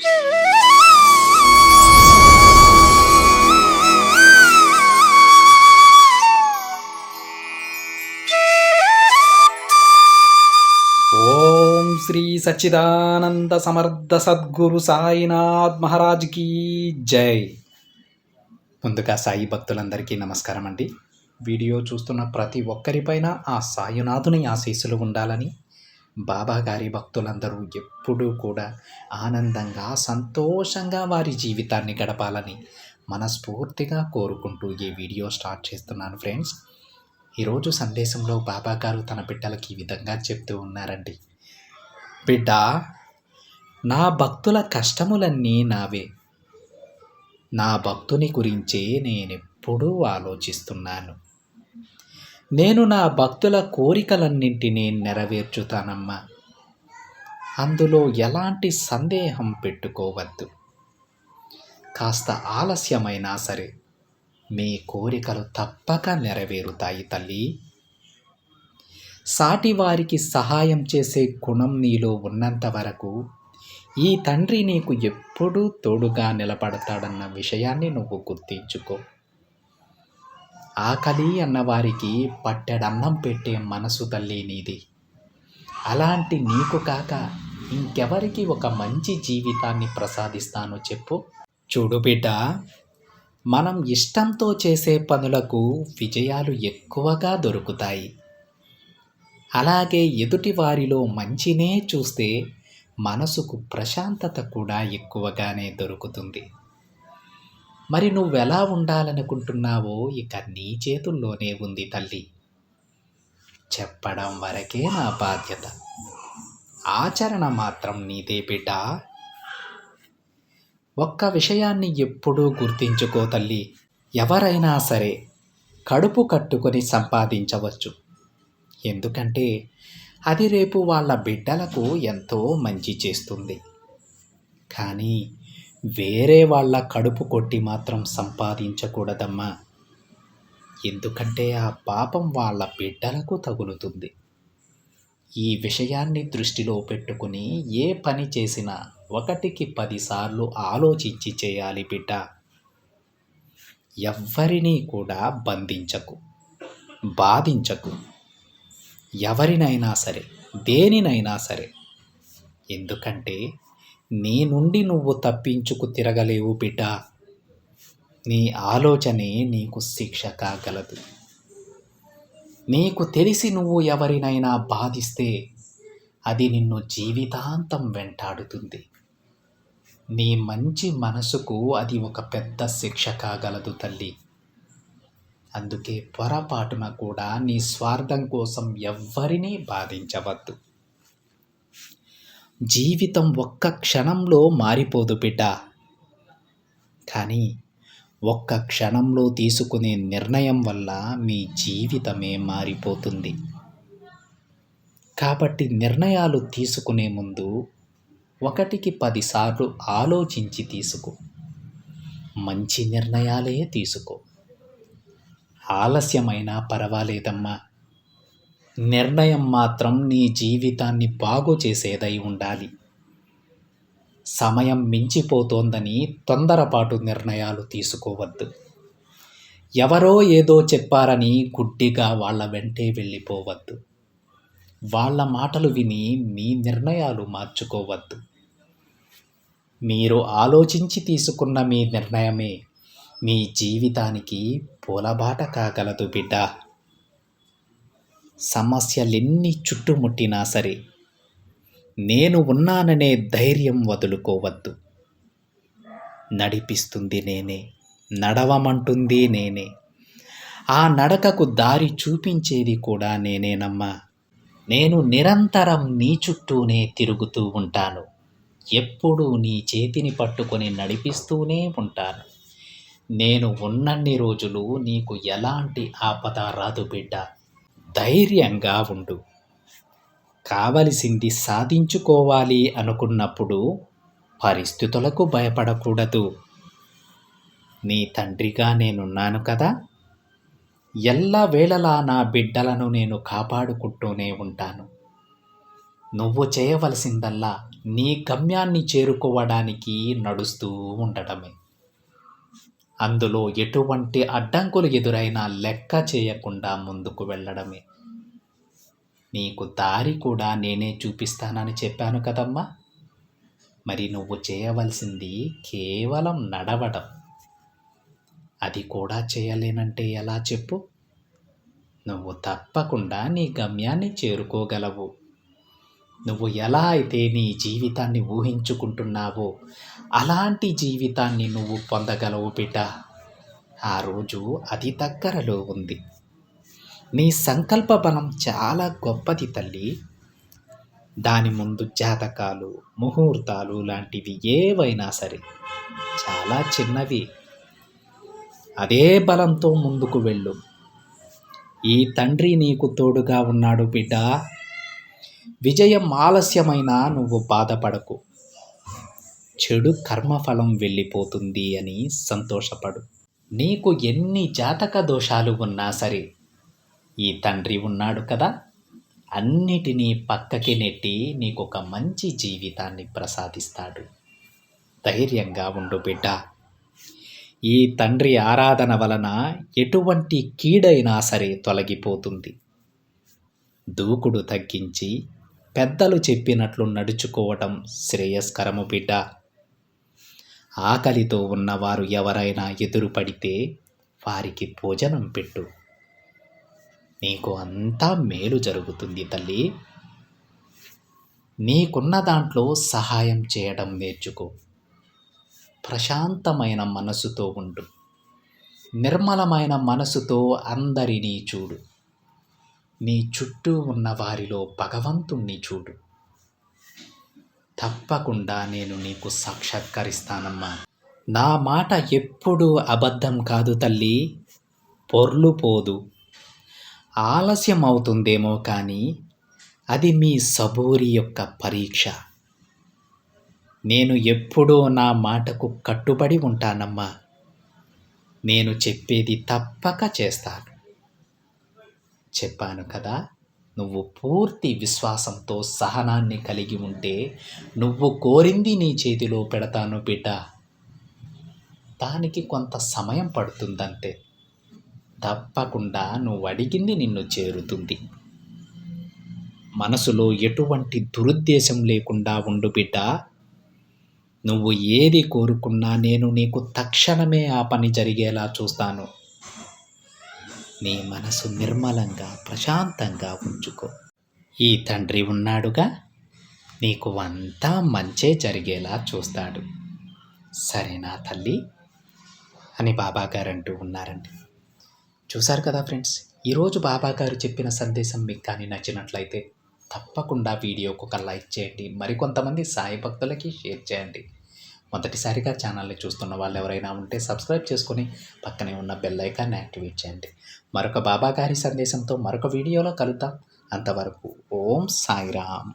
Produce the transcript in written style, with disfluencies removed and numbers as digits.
ఓం శ్రీ సచ్చిదానంద సమర్థ సద్గురు సాయినాథ్ మహారాజ్ కీ జై. ముందుగా సాయి భక్తులందరికీ నమస్కారం అండి. వీడియో చూస్తున్న ప్రతి ఒక్కరిపైన ఆ సాయినాథుని ఆశీస్సులు ఉండాలని, బాబా గారి భక్తులందరూ ఎప్పుడూ కూడా ఆనందంగా సంతోషంగా వారి జీవితాన్ని గడపాలని మనస్ఫూర్తిగా కోరుకుంటూ ఈ వీడియో స్టార్ట్ చేస్తున్నాను ఫ్రెండ్స్. ఈరోజు సందేశంలో బాబా గారు తన బిడ్డలకి ఈ విధంగా చెప్తూ ఉన్నారండి. బిడ్డ, నా భక్తుల కష్టములన్నీ నావే. నా భక్తుని గురించే నేనెప్పుడూ ఆలోచిస్తున్నాను. నేను నా భక్తుల కోరికలన్నింటినీ నెరవేర్చుతానమ్మా. అందులో ఎలాంటి సందేహం పెట్టుకోవద్దు. కాస్త ఆలస్యమైనా సరే మీ కోరికలు తప్పక నెరవేరుతాయి తల్లి. సాటివారికి సహాయం చేసే గుణం నీలో ఉన్నంత వరకు ఈ తండ్రి నీకు ఎప్పుడూ తోడుగా నిలబడతాడన్న విషయాన్ని నువ్వు గుర్తించుకో. ఆకలి అన్నవారికి పట్టెడన్నం పెట్టే మనసు తల్లి నీది. అలాంటి నీకు కాక ఇంకెవరికి ఒక మంచి జీవితాన్ని ప్రసాదిస్తానో చెప్పు. చూడు బిడ్డ, మనం ఇష్టంతో చేసే పనులకు విజయాలు ఎక్కువగా దొరుకుతాయి. అలాగే ఎదుటి వారిలో మంచినే చూస్తే మనసుకు ప్రశాంతత కూడా ఎక్కువగానే దొరుకుతుంది. మరి నువ్వెలా ఉండాలనుకుంటున్నావో ఇక నీ చేతుల్లోనే ఉంది తల్లి. చెప్పడం వరకే నా బాధ్యత, ఆచరణ మాత్రం నీదే బిడ్డ. ఒక్క విషయాన్ని ఎప్పుడూ గుర్తించుకో తల్లి. ఎవరైనా సరే కడుపు కట్టుకొని సంపాదించవచ్చు. ఎందుకంటే అది రేపు వాళ్ళ బిడ్డలకు ఎంతో మంచి చేస్తుంది. కానీ వేరే వాళ్ళ కడుపు కొట్టి మాత్రం సంపాదించకూడదమ్మా. ఎందుకంటే ఆ పాపం వాళ్ళ బిడ్డలకు తగులుతుంది. ఈ విషయాన్ని దృష్టిలో పెట్టుకుని ఏ పని చేసినా 1కి 10 సార్లు ఆలోచించి చేయాలి బిడ్డ. ఎవ్వరినీ కూడా బంధించకు, బాధించకు. ఎవరినైనా సరే, దేనినైనా సరే. ఎందుకంటే నీ నుండి నువ్వు తప్పించుకు తిరగలేవు బిడ్డ. నీ ఆలోచనే నీకు శిక్ష కాగలదు. నీకు తెలిసి నువ్వు ఎవరినైనా బాధిస్తే అది నిన్ను జీవితాంతం వెంటాడుతుంది. నీ మంచి మనసుకు అది ఒక పెద్ద శిక్ష కాగలదు తల్లి. అందుకే పొరపాటున కూడా నీ స్వార్థం కోసం ఎవ్వరినీ బాధించవద్దు. జీవితం ఒక్క క్షణంలో మారిపోదు బిడ్డ. కానీ ఒక్క క్షణంలో తీసుకునే నిర్ణయం వల్ల మీ జీవితమే మారిపోతుంది. కాబట్టి నిర్ణయాలు తీసుకునే ముందు 1కి 10 సార్లు ఆలోచించి తీసుకో. మంచి నిర్ణయాలే తీసుకో. ఆలస్యమైనా పర్వాలేదమ్మా. నిర్ణయం మాత్రం నీ జీవితాన్ని బాగు చేసేదై ఉండాలి. సమయం మించిపోతోందని తొందరపాటు నిర్ణయాలు తీసుకోవద్దు. ఎవరో ఏదో చెప్పారని గుడ్డిగా వాళ్ళ వెంటే వెళ్ళిపోవద్దు. వాళ్ళ మాటలు విని మీ నిర్ణయాలు మార్చుకోవద్దు. మీరు ఆలోచించి తీసుకున్న మీ నిర్ణయమే మీ జీవితానికి పూలబాట కాగలదు బిడ్డ. సమస్యలెన్ని చుట్టుముట్టినా సరే నేను ఉన్నాననే ధైర్యం వదులుకోవద్దు. నడిపిస్తుంది నేనే, నడవమంటుంది నేనే, ఆ నడకకు దారి చూపించేది కూడా నేనేనమ్మా. నేను నిరంతరం నీ చుట్టూనే తిరుగుతూ ఉంటాను. ఎప్పుడూ నీ చేతిని పట్టుకొని నడిపిస్తూనే ఉంటాను. నేను ఉన్నన్ని రోజులు నీకు ఎలాంటి ఆపద రాదు బిడ్డ. ధైర్యంగా ఉండు. కావలసింది సాధించుకోవాలి అనుకున్నప్పుడు పరిస్థితులకు భయపడకూడదు. నీ తండ్రిగా నేనున్నాను కదా. ఎల్లవేళలా నా బిడ్డలను నేను కాపాడుకుంటూనే ఉంటాను. నువ్వు చేయవలసిందల్లా నీ గమ్యాన్ని చేరుకోవడానికి నడుస్తూ ఉండటమే. అందులో ఎటువంటి అడ్డంకులు ఎదురైనా లెక్క చేయకుండా ముందుకు వెళ్ళడమే. నీకు దారి కూడా నేనే చూపిస్తానని చెప్పాను కదమ్మా! మరి నువ్వు చేయవలసింది కేవలం నడవడం. అది కూడా చేయలేనంటే ఎలా చెప్పు? నువ్వు తప్పకుండా నీ గమ్యాన్ని చేరుకోగలవు. నువ్వు ఎలా అయితే నీ జీవితాన్ని ఊహించుకుంటున్నావో అలాంటి జీవితాన్ని నువ్వు పొందగలవు బిడ్డ. ఆ రోజు అతి దగ్గరలో ఉంది. నీ సంకల్ప బలం చాలా గొప్పది తల్లి. దాని ముందు జాతకాలు, ముహూర్తాలు లాంటివి ఏవైనా సరే చాలా చిన్నవి. అదే బలంతో ముందుకు వెళ్ళు. ఈ తండ్రి నీకు తోడుగా ఉన్నాడు బిడ్డ. విజయం ఆలస్యమైనా నువ్వు బాధపడకు. చెడు కర్మఫలం వెళ్ళిపోతుంది అని సంతోషపడు. నీకు ఎన్ని జాతక దోషాలు ఉన్నా సరే ఈ తండ్రి ఉన్నాడు కదా, అన్నిటినీ పక్కకి నెట్టి నీకొక మంచి జీవితాన్ని ప్రసాదిస్తాడు. ధైర్యంగా ఉండు బిడ్డ. ఈ తండ్రి ఆరాధన వలన ఎటువంటి కీడైనా సరే తొలగిపోతుంది. దూకుడు తగ్గించి పెద్దలు చెప్పినట్లు నడుచుకోవటం శ్రేయస్కరము బిడ్డ. ఆకలితో ఉన్నవారు ఎవరైనా ఎదురుపడితే వారికి భోజనం పెట్టు. నీకు అంతా మేలు జరుగుతుంది తల్లి. నీకున్న దాంట్లో సహాయం చేయడం నేర్చుకో. ప్రశాంతమైన మనసుతో ఉండు. నిర్మలమైన మనసుతో అందరినీ చూడు. నీ చుట్టూ ఉన్న వారిలో భగవంతుణ్ణి చూడు. తప్పకుండా నేను నీకు సాక్షాత్కరిస్తానమ్మా. నా మాట ఎప్పుడూ అబద్ధం కాదు తల్లి. పొర్లు పోదు. ఆలస్యం అవుతుందేమో కానీ అది మీ సబూరి యొక్క పరీక్ష. నేను ఎప్పుడూ నా మాటకు కట్టుబడి ఉంటానమ్మా. నేను చెప్పేది తప్పక చేస్తాను. చెప్పాను కదా, నువ్వు పూర్తి విశ్వాసంతో సహనాన్ని కలిగి ఉంటే నువ్వు కోరింది నీ చేతిలో పెడతాను బిడ్డ. దానికి కొంత సమయం పడుతుందంతే. తప్పకుండా నువ్వు అడిగింది నిన్ను చేరుతుంది. మనసులో ఎటువంటి దురుద్దేశం లేకుండా ఉండు బిడ్డ. నువ్వు ఏది కోరుకున్నా నేను నీకు తక్షణమే ఆ పని జరిగేలా చూస్తాను. నీ మనసు నిర్మలంగా ప్రశాంతంగా ఉంచుకో. ఈ తండ్రి ఉన్నాడుగా, నీకు అంతా మంచే జరిగేలా చూస్తాడు. సరేనా తల్లి అని బాబాగారు అంటూ ఉన్నారండి. చూశారు కదా ఫ్రెండ్స్, ఈరోజు బాబాగారు చెప్పిన సందేశం మీకు కానీ నచ్చినట్లయితే తప్పకుండా వీడియోకు ఒక లైక్ చేయండి. మరికొంతమంది సాయి భక్తులకి షేర్ చేయండి. మొదటిసారిగా ఛానల్ని చూస్తున్న వాళ్ళు ఎవరైనా ఉంటే సబ్స్క్రైబ్ చేసుకొని పక్కనే ఉన్న బెల్ ఐకాన్ని యాక్టివేట్ చేయండి. మరొక బాబాగారి సందేశంతో మరొక వీడియోలో కలుద్దాం. అంతవరకు ఓం సాయిరామ్.